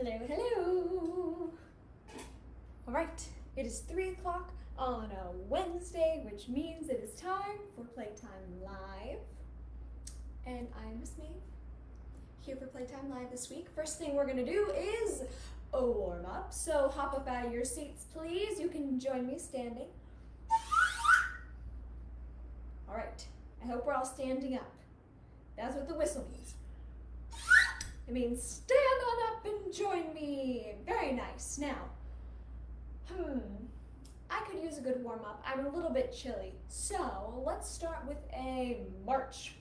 Hello, hello. All right, it is 3 o'clock on a Wednesday, which means it is time for Playtime Live. And I'm Miss Maeve, here for Playtime Live this week. First thing we're gonna do is a warm up. So hop up out of your seats, please. You can join me standing. All right, I hope we're all standing up. That's what the whistle means. It means stand on up and join me. Very nice. Now, I could use a good warm up. I'm a little bit chilly. So let's start with a march.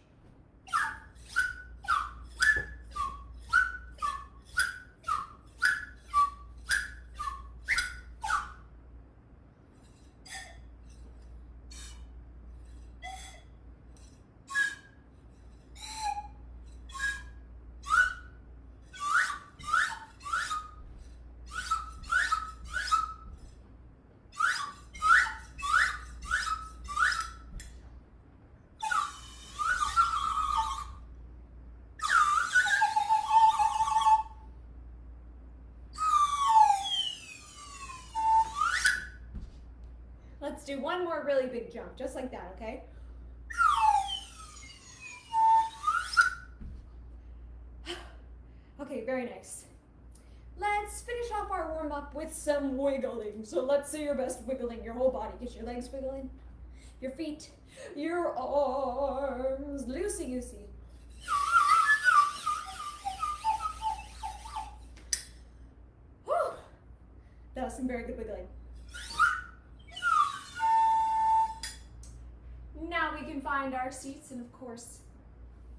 Let's do one more really big jump, just like that, okay? Okay, very nice. Let's finish off our warm-up with some wiggling. So let's see your best wiggling, your whole body. Get your legs wiggling, your feet, your arms, loosey-goosey. Whew. That was some very good wiggling. Now we can find our seats, and of course,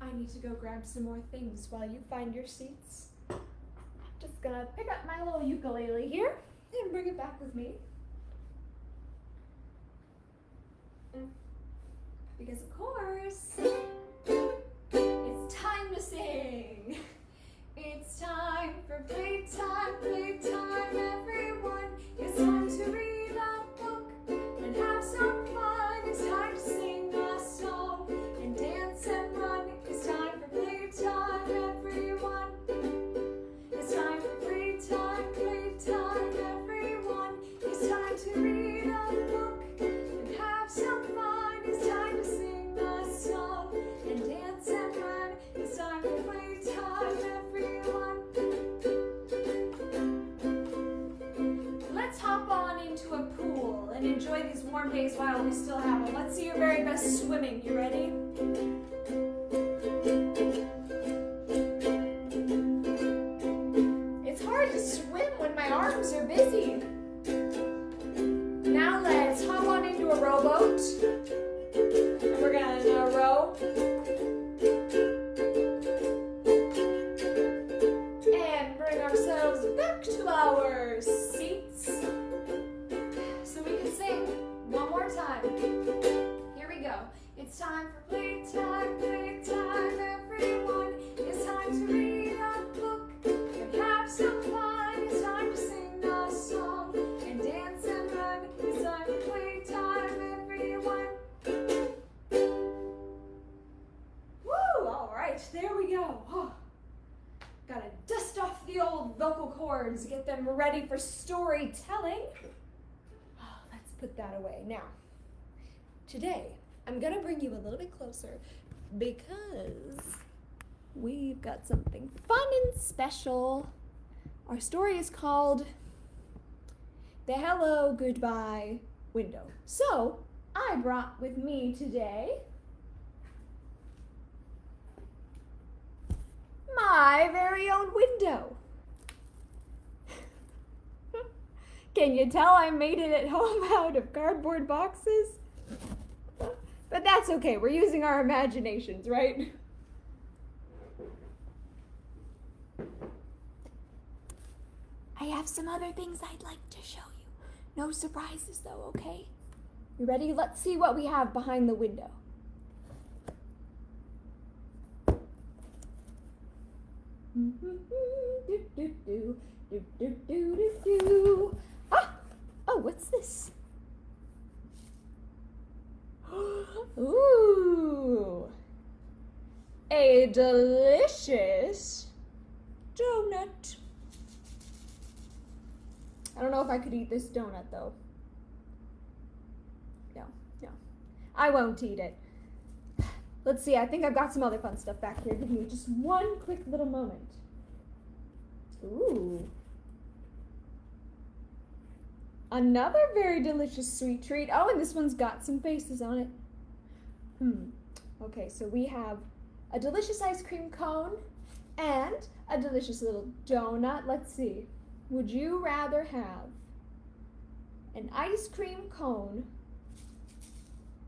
I need to go grab some more things while you find your seats. Just gonna pick up my little ukulele here and bring it back with me. Because of course, it's time to sing. It's time for playtime, playtime, everyone. It's time to read a book and have some fun. It's time to sing a song and dance and run. It's time for playtime, everyone. It's time for playtime, playtime, everyone. It's time to read a book and have some fun. It's time to sing a song and dance and run. It's time for playtime, everyone. Let's hop on into a pool and enjoy these warm days while we still have them. Let's see your very best swimming. You ready? It's hard to swim when my arms are busy. Now let's hop on into a rowboat. And we're gonna row. And bring ourselves back to our seats. So we can sing one more time. Here we go. It's time for playtime, playtime, everyone. It's time to read a book and have some fun. It's time to sing a song and dance and run. It's time for playtime, everyone. Woo! All right, there we go. Oh, gotta dust off the old vocal cords, get them ready for storytelling. Oh, let's put that away. Now, today, I'm gonna bring you a little bit closer because we've got something fun and special. Our story is called The Hello Goodbye Window. So, I brought with me today my very own window. Can you tell I made it at home out of cardboard boxes? But that's okay, we're using our imaginations, right? I have some other things I'd like to show you. No surprises though, okay? You ready? Let's see what we have behind the window. Ah! Oh, what's this? Ooh! A delicious donut. I don't know if I could eat this donut, though. No. I won't eat it. Let's see, I think I've got some other fun stuff back here. Give me just one quick little moment. Ooh. Another very delicious sweet treat. Oh, and this one's got some faces on it. Okay, so we have a delicious ice cream cone and a delicious little donut. Let's see. Would you rather have an ice cream cone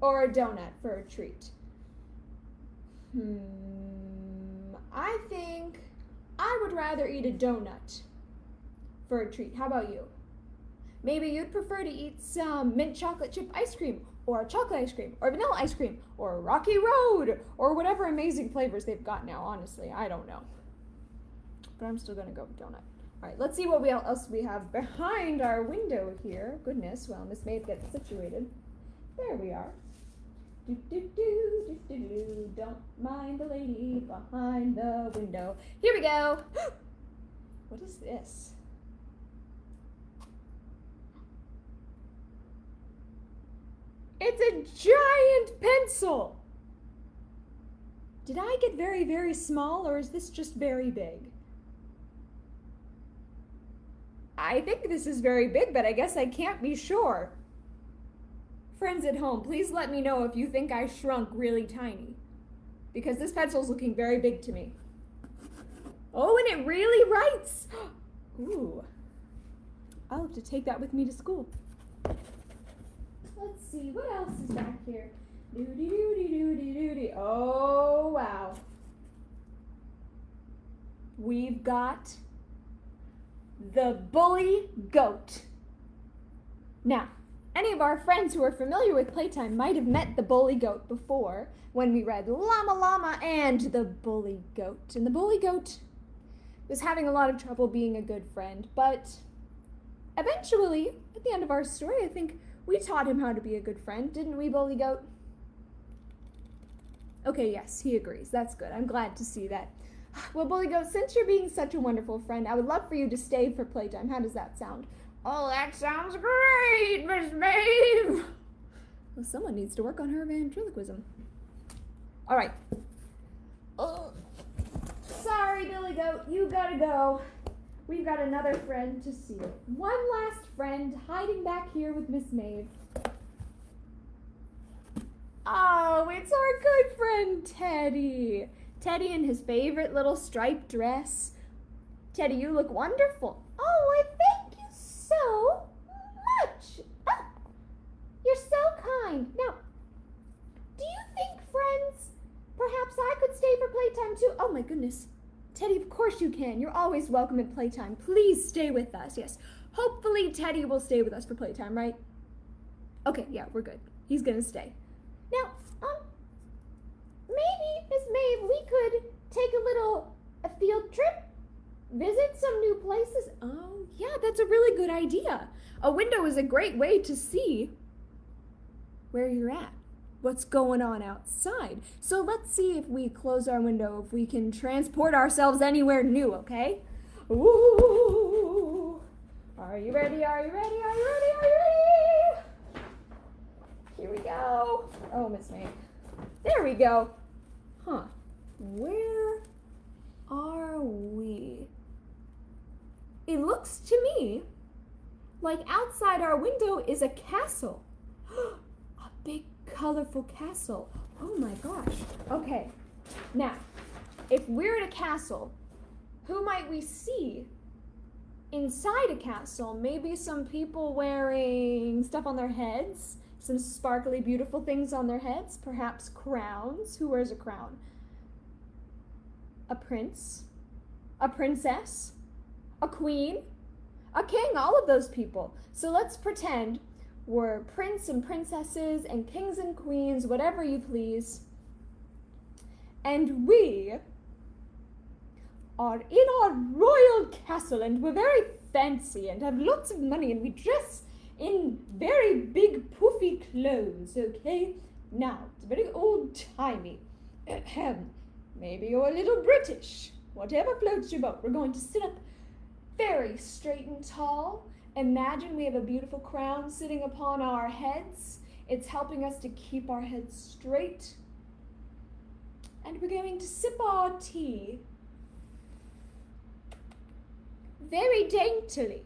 or a donut for a treat? I think I would rather eat a donut for a treat. How about you? Maybe you'd prefer to eat some mint chocolate chip ice cream, or chocolate ice cream, or vanilla ice cream, or Rocky Road, or whatever amazing flavors they've got now. Honestly, I don't know. But I'm still gonna go with donut. All right, let's see what else we have behind our window here. Goodness, well, Miss Maeve gets situated. There we are. Don't mind the lady behind the window. Here we go. What is this? It's a giant pencil. Did I get very, very small, or is this just very big? I think this is very big, but I guess I can't be sure. Friends at home, please let me know if you think I shrunk really tiny, because this pencil's looking very big to me. Oh, and it really writes. Ooh. I'll have to take that with me to school. Let's see, what else is back here? Oh, wow. We've got the bully goat. Now, any of our friends who are familiar with Playtime might have met the bully goat before when we read Llama Llama and the Bully Goat. And the bully goat was having a lot of trouble being a good friend, but eventually, at the end of our story, I think we taught him how to be a good friend, didn't we, Bully Goat? Okay, yes, he agrees. That's good. I'm glad to see that. Well, Bully Goat, since you're being such a wonderful friend, I would love for you to stay for Playtime. How does that sound? Oh, that sounds great, Miss Maeve. Well, someone needs to work on her ventriloquism. All right. Oh, sorry, Billy Goat, you gotta go. We've got another friend to see. One last friend hiding back here with Miss Maeve. Oh, it's our good friend Teddy. Teddy in his favorite little striped dress. Teddy, you look wonderful. Oh, I thank you so much. Oh, you're so kind. Now, do you think, friends, perhaps I could stay for Playtime too? Oh my goodness. Teddy, of course you can. You're always welcome at Playtime. Please stay with us. Yes. Hopefully Teddy will stay with us for Playtime, right? Okay, yeah, we're good. He's gonna stay. Now, maybe, Miss Maeve, we could take a field trip, visit some new places. Oh, yeah, that's a really good idea. A window is a great way to see where you're at, what's going on outside. So let's see if we close our window, if we can transport ourselves anywhere new, okay? Ooh. Are you ready? Are you ready? Are you ready? Are you ready? Here we go. Oh, Miss Maeve. There we go. Huh. Where are we? It looks to me like outside our window is a castle. A big, colorful castle. Oh my gosh. Okay. Now, if we're at a castle, who might we see inside a castle? Maybe some people wearing stuff on their heads. Some sparkly, beautiful things on their heads, perhaps crowns. Who wears a crown? A prince, a princess, a queen, a king, all of those people. So let's pretend we're prince and princesses and kings and queens, whatever you please. And we are in our royal castle, and we're very fancy and have lots of money, and we dress in very big poofy clothes, okay? Now, it's very old-timey. Maybe you're a little British. Whatever floats your boat. We're going to sit up very straight and tall, Imagine we have a beautiful crown sitting upon our heads. It's helping us to keep our heads straight. And we're going to sip our tea very daintily,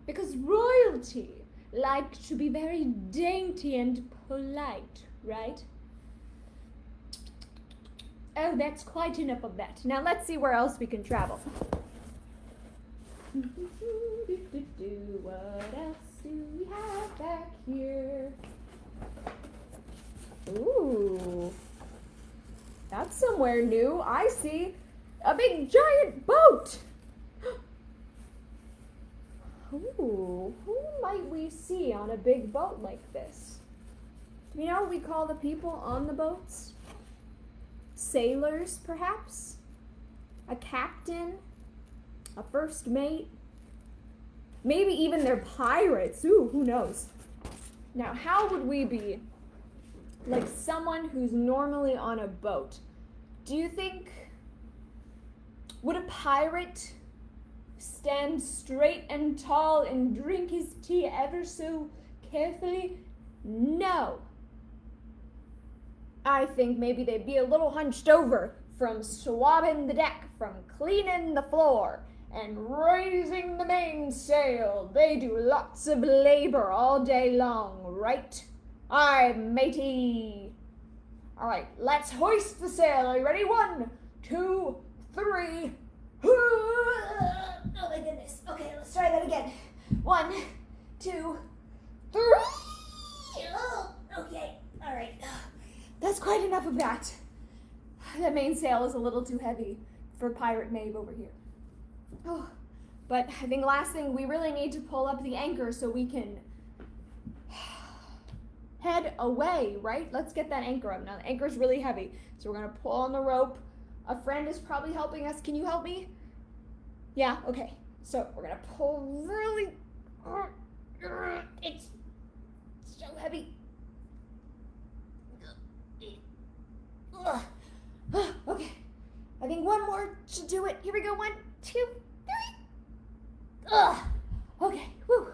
because royalty like to be very dainty and polite, right? Oh, that's quite enough of that. Now let's see where else we can travel. What else do we have back here? Ooh, that's somewhere new. I see a big giant boat. Ooh, who might we see on a big boat like this? Do you know what we call the people on the boats? Sailors, perhaps? A captain? A first mate? Maybe even they're pirates. Ooh, who knows? Now, how would we be like someone who's normally on a boat? Do you think, would a pirate stand straight and tall and drink his tea ever so carefully? No. I think maybe they'd be a little hunched over from swabbing the deck, from cleaning the floor, and raising the mainsail. They do lots of labor all day long, right? Aye, matey. All right, let's hoist the sail. Are you ready? 1, 2, 3. Oh my goodness. Okay, let's try that again. 1, 2, 3. Oh, okay. All right. That's quite enough of that. That mainsail is a little too heavy for Pirate Maeve over here. Oh, but I think last thing, we really need to pull up the anchor so we can head away, right? Let's get that anchor up. Now, the anchor's really heavy, so we're going to pull on the rope. A friend is probably helping us. Can you help me? Yeah, okay. So we're going to pull really... It's so heavy. Okay. I think one more should do it. Here we go. 1, 2, 3. Okay. Whew.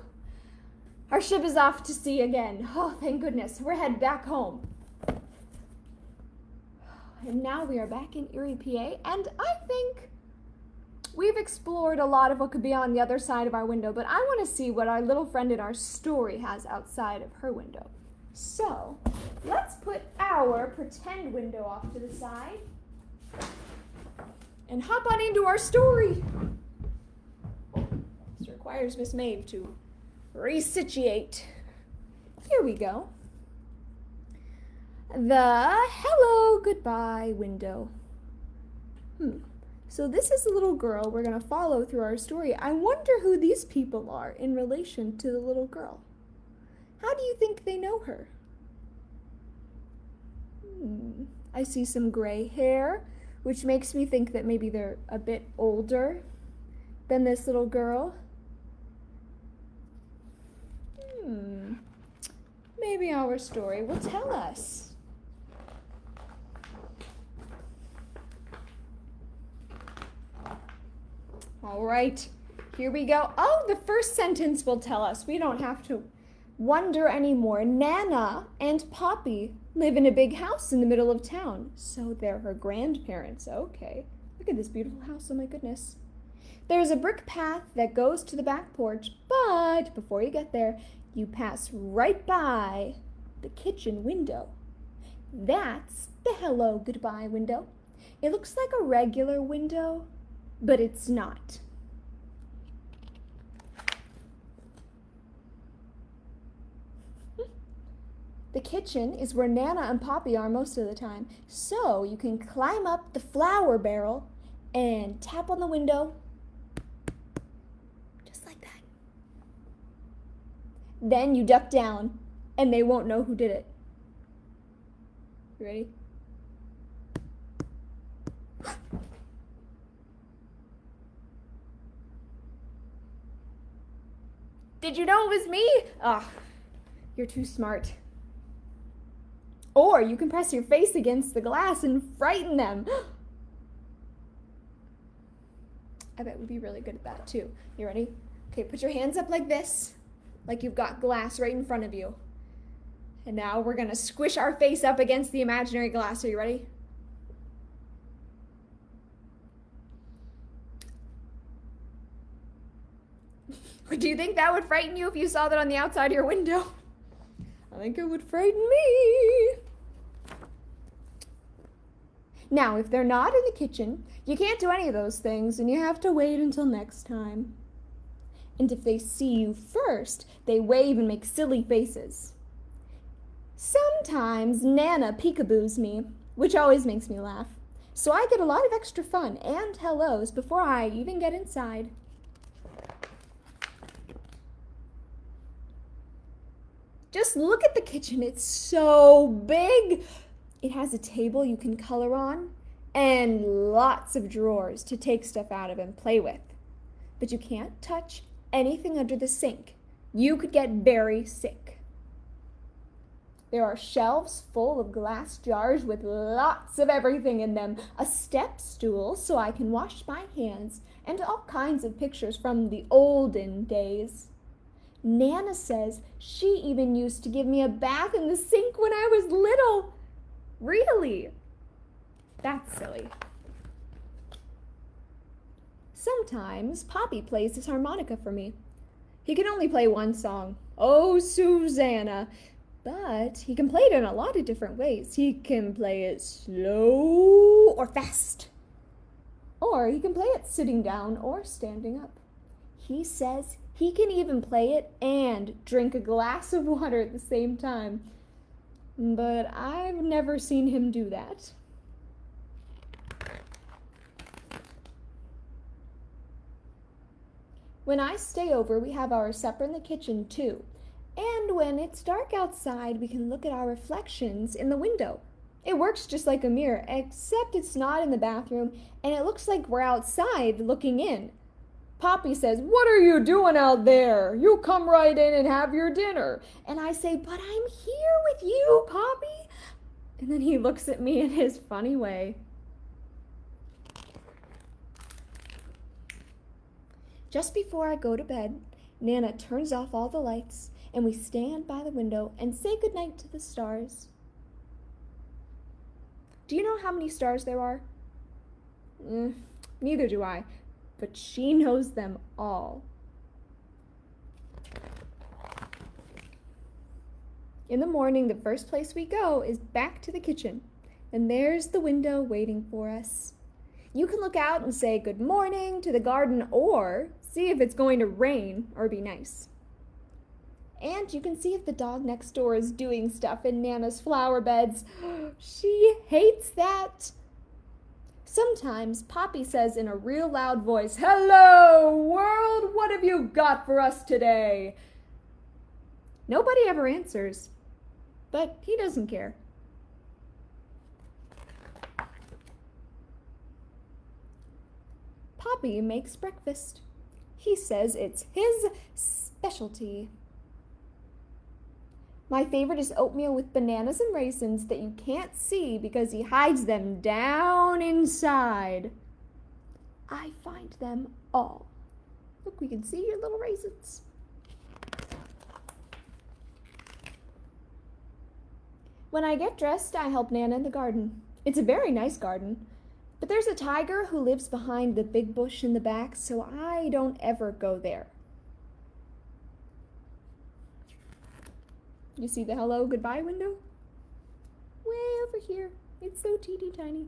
Our ship is off to sea again. Oh, thank goodness. We're headed back home. And now we are back in Erie, PA, and I think we've explored a lot of what could be on the other side of our window, but I want to see what our little friend in our story has outside of her window. So, let's put our pretend window off to the side and hop on into our story. This requires Miss Maeve to resituate. Here we go. The hello, goodbye window. So this is a little girl we're going to follow through our story. I wonder who these people are in relation to the little girl. How do you think they know her? I see some gray hair, which makes me think that maybe they're a bit older than this little girl. Maybe our story will tell us. All right, here we go. Oh, the first sentence will tell us. We don't have to wonder anymore. Nana and Poppy live in a big house in the middle of town. So they're her grandparents. Okay. Look at this beautiful house. Oh my goodness. There's a brick path that goes to the back porch, but before you get there, you pass right by the kitchen window. That's the hello, goodbye window. It looks like a regular window, but it's not. The kitchen is where Nana and Poppy are most of the time, so you can climb up the flour barrel and tap on the window, just like that. Then you duck down, and they won't know who did it. You ready? Did you know it was me? Ah, you're too smart. Or you can press your face against the glass and frighten them. I bet we'd be really good at that too. You ready? Okay, put your hands up like this. like you've got glass right in front of you. And now we're going to squish our face up against the imaginary glass. Are you ready? Do you think that would frighten you if you saw that on the outside of your window? I think it would frighten me. Now, if they're not in the kitchen, you can't do any of those things, and you have to wait until next time. And if they see you first, they wave and make silly faces. Sometimes Nana peekaboos me, which always makes me laugh. So I get a lot of extra fun and hellos before I even get inside. Just look at the kitchen. It's so big. It has a table you can color on and lots of drawers to take stuff out of and play with. But you can't touch anything under the sink. You could get very sick. There are shelves full of glass jars with lots of everything in them, a step stool so I can wash my hands, and all kinds of pictures from the olden days. Nana says she even used to give me a bath in the sink when I was little. Really? That's silly. Sometimes Poppy plays his harmonica for me. He can only play one song, Oh, Susanna, but he can play it in a lot of different ways. He can play it slow or fast, or he can play it sitting down or standing up. He says he can even play it and drink a glass of water at the same time. But I've never seen him do that. When I stay over, we have our supper in the kitchen too. And when it's dark outside, we can look at our reflections in the window. It works just like a mirror, except it's not in the bathroom, and it looks like we're outside looking in. Poppy says, "What are you doing out there? You come right in and have your dinner." And I say, "But I'm here with you, Poppy." And then he looks at me in his funny way. Just before I go to bed, Nana turns off all the lights, and we stand by the window and say goodnight to the stars. Do you know how many stars there are? Neither do I. But she knows them all. In the morning, the first place we go is back to the kitchen, and there's the window waiting for us. You can look out and say good morning to the garden, or see if it's going to rain or be nice. And you can see if the dog next door is doing stuff in Nana's flower beds. She hates that. Sometimes Poppy says in a real loud voice, "Hello, world, what have you got for us today?" Nobody ever answers, but he doesn't care. Poppy makes breakfast. He says it's his specialty. My favorite is oatmeal with bananas and raisins that you can't see because he hides them down inside. I find them all. Look, we can see your little raisins. When I get dressed, I help Nana in the garden. It's a very nice garden, but there's a tiger who lives behind the big bush in the back, so I don't ever go there. You see the hello, goodbye window? Way over here. It's so teeny tiny.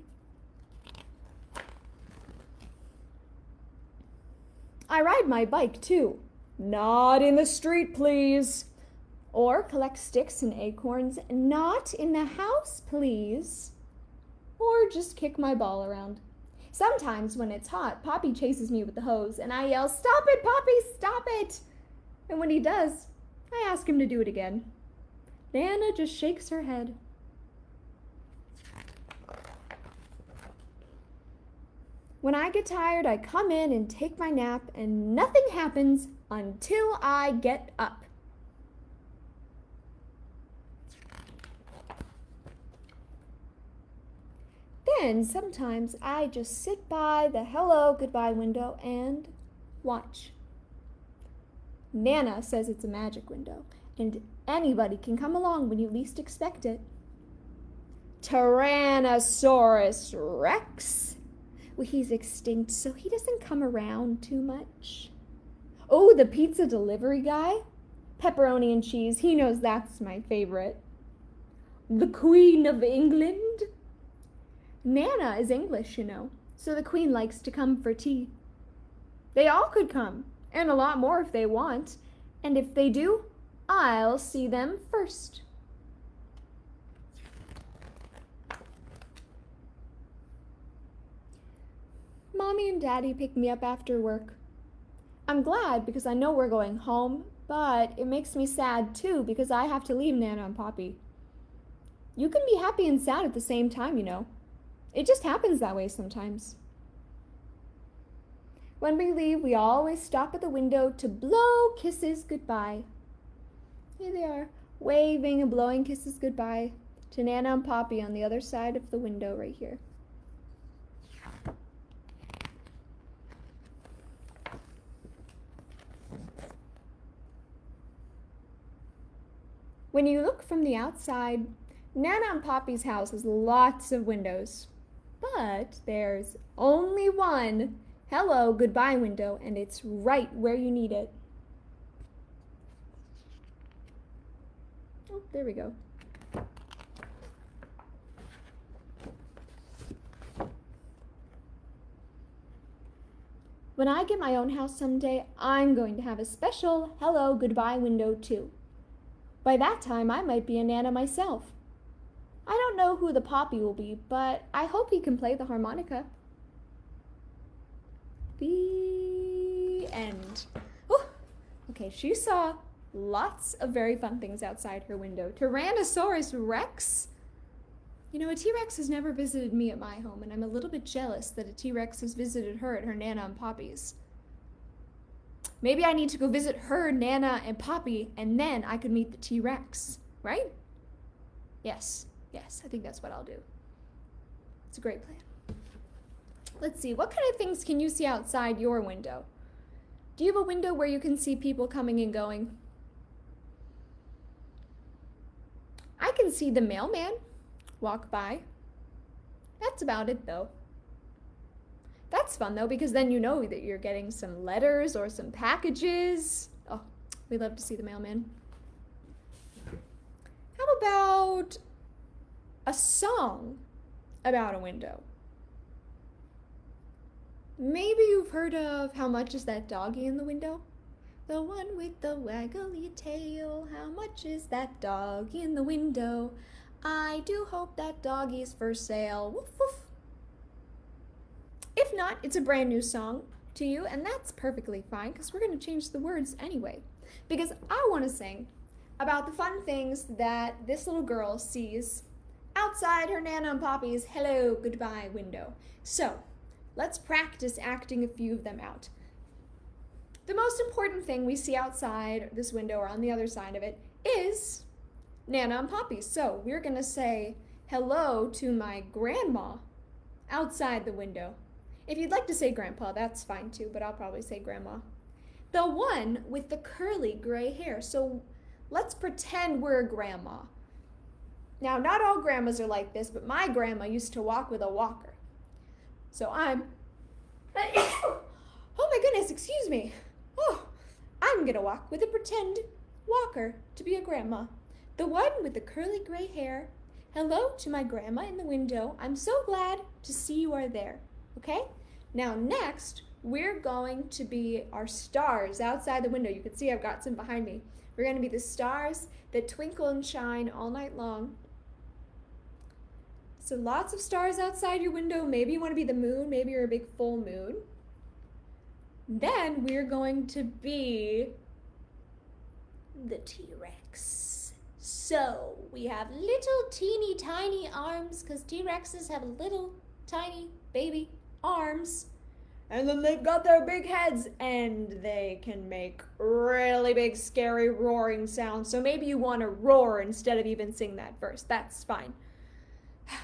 I ride my bike too. Not in the street, please. Or collect sticks and acorns. Not in the house, please. Or just kick my ball around. Sometimes when it's hot, Poppy chases me with the hose and I yell, "Stop it, Poppy, stop it!" And when he does, I ask him to do it again. Nana just shakes her head. When I get tired, I come in and take my nap, and nothing happens until I get up. Then sometimes I just sit by the hello, goodbye window and watch. Nana says it's a magic window, and anybody can come along when you least expect it. Tyrannosaurus Rex? Well, he's extinct, so he doesn't come around too much. Oh, the pizza delivery guy? Pepperoni and cheese, he knows that's my favorite. The Queen of England? Nana is English, you know, so the Queen likes to come for tea. They all could come, and a lot more if they want, and if they do, I'll see them first. Mommy and Daddy pick me up after work. I'm glad because I know we're going home, but it makes me sad too because I have to leave Nana and Poppy. You can be happy and sad at the same time, you know. It just happens that way sometimes. When we leave, we always stop at the window to blow kisses goodbye. Here they are, waving and blowing kisses goodbye to Nana and Poppy on the other side of the window right here. When you look from the outside, Nana and Poppy's house has lots of windows, but there's only one hello goodbye window, and it's right where you need it. Oh, there we go. When I get my own house someday, I'm going to have a special hello goodbye window too. By that time, I might be a Nana myself. I don't know who the Poppy will be, but I hope he can play the harmonica. The end. Oh, okay, she saw lots of very fun things outside her window. Tyrannosaurus Rex? You know, a T-Rex has never visited me at my home, and I'm a little bit jealous that a T-Rex has visited her at her Nana and Poppy's. Maybe I need to go visit her, Nana, and Poppy, and then I could meet the T-Rex, right? Yes, I think that's what I'll do. It's a great plan. Let's see, what kind of things can you see outside your window? Do you have a window where you can see people coming and going? I can see the mailman walk by. That's about it, though. That's fun, though, because then you know that you're getting some letters or some packages. Oh, we love to see the mailman. How about a song about a window? Maybe you've heard of How Much Is That Doggy in the Window? The one with the waggly tail. How much is that doggy in the window? I do hope that doggy's for sale. Woof, woof. If not, it's a brand new song to you, and that's perfectly fine because we're going to change the words anyway. Because I want to sing about the fun things that this little girl sees outside her Nana and Poppy's hello goodbye window. So, let's practice acting a few of them out. The most important thing we see outside this window or on the other side of it is Nana and Poppy. So, we're going to say hello to my grandma outside the window. If you'd like to say grandpa, that's fine too, but I'll probably say grandma. The one with the curly gray hair. So let's pretend we're a grandma. Now, not all grandmas are like this, but my grandma used to walk with a walker. So I'm, oh my goodness, excuse me. Oh, I'm gonna walk with a pretend walker to be a grandma. The one with the curly gray hair. Hello to my grandma in the window. I'm so glad to see you are there. Okay? Now next, we're going to be our stars outside the window. You can see I've got some behind me. We're going to be the stars that twinkle and shine all night long. So lots of stars outside your window. Maybe you want to be the moon. Maybe you're a big full moon. Then we're going to be the T-Rex. So we have little teeny tiny arms because T-Rexes have little tiny baby arms, and then they've got their big heads, and they can make really big, scary, roaring sounds. So maybe you want to roar instead of even sing that verse. That's fine.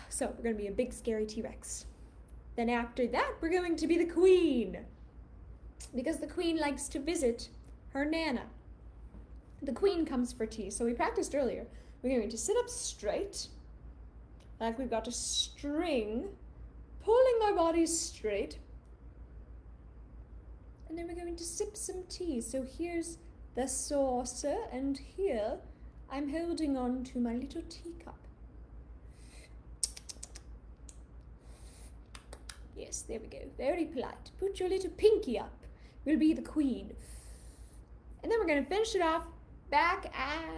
So we're going to be a big, scary T-Rex. Then after that, we're going to be the Queen, because the Queen likes to visit her Nana the queen comes for tea. So we practiced earlier. We're going to sit up straight, like we've got a string, pulling our bodies straight. And then we're going to sip some tea. So here's the saucer, and here I'm holding on to my little teacup. Yes, there we go. Very polite. Put your little pinky up. We'll be the queen. And then we're going to finish it off back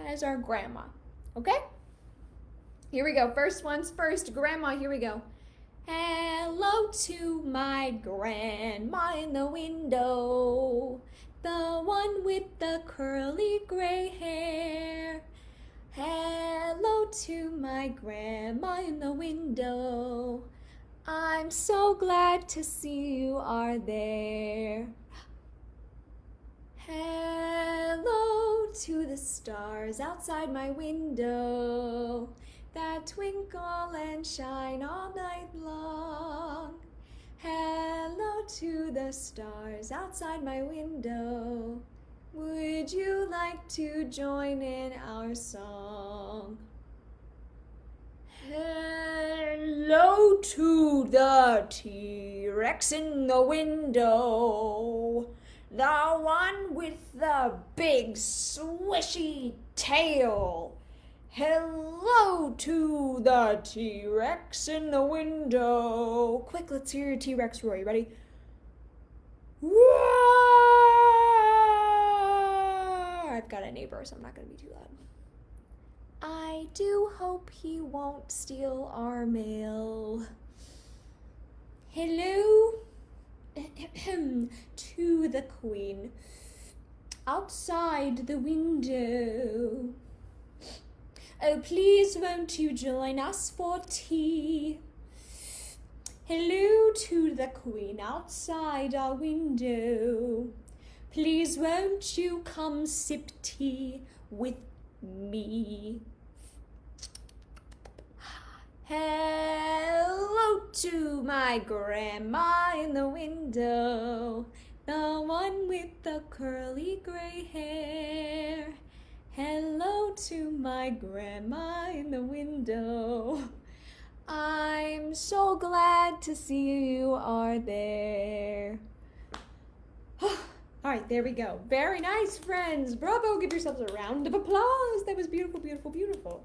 as our grandma. Okay? Here we go. First one's first. Grandma, here we go. Hello to my grandma in the window, the one with the curly gray hair. Hello to my grandma in the window. I'm so glad to see you are there. Hello to the stars outside my window that twinkle and shine all night long. Hello to the stars outside my window. Would you like to join in our song? Hello to the T-Rex in the window, the one with the big swishy tail. Hello to the T-Rex in the window. Quick, let's hear your T-Rex roar. You ready? Roar! I've got a neighbor, so I'm not going to be too loud. I do hope he won't steal our mail. Hello to the queen outside the window. Oh, please won't you join us for tea? Hello to the queen outside our window. Please won't you come sip tea with me? Hello to my grandma in the window, the one with the curly gray hair. Hello to my grandma in the window. I'm so glad to see you are there. All right, there we go. Very nice, friends. Bravo. Give yourselves a round of applause. That was beautiful, beautiful, beautiful.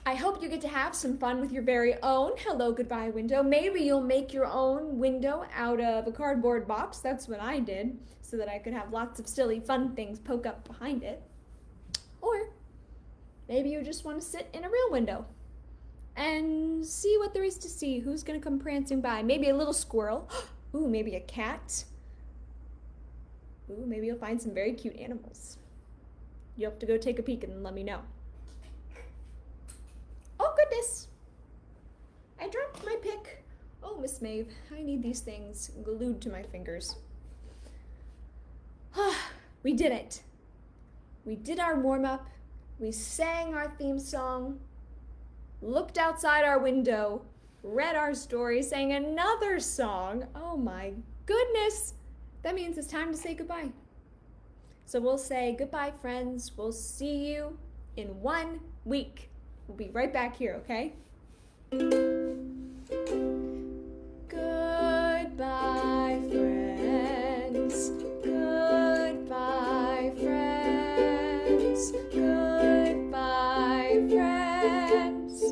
I hope you get to have some fun with your very own hello goodbye window. Maybe you'll make your own window out of a cardboard box. That's what I did, so that I could have lots of silly fun things poke up behind it. Or maybe you just want to sit in a real window and see what there is to see. Who's going to come prancing by? Maybe a little squirrel. Ooh, maybe a cat. Ooh, maybe you'll find some very cute animals. You'll have to go take a peek and let me know. Oh, goodness. I dropped my pick. Oh, Miss Maeve, I need these things glued to my fingers. We did it. We did our warm-up. We sang our theme song, looked outside our window, read our story, sang another song. Oh, my goodness. That means it's time to say goodbye. So we'll say goodbye, friends. We'll see you in 1 week. We'll be right back here, okay? Goodbye, friends. Goodbye, friends. Goodbye, friends.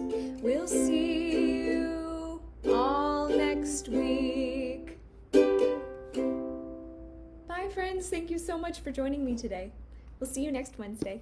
We'll see you all next week. Bye, friends. Thank you so much for joining me today. We'll see you next Wednesday.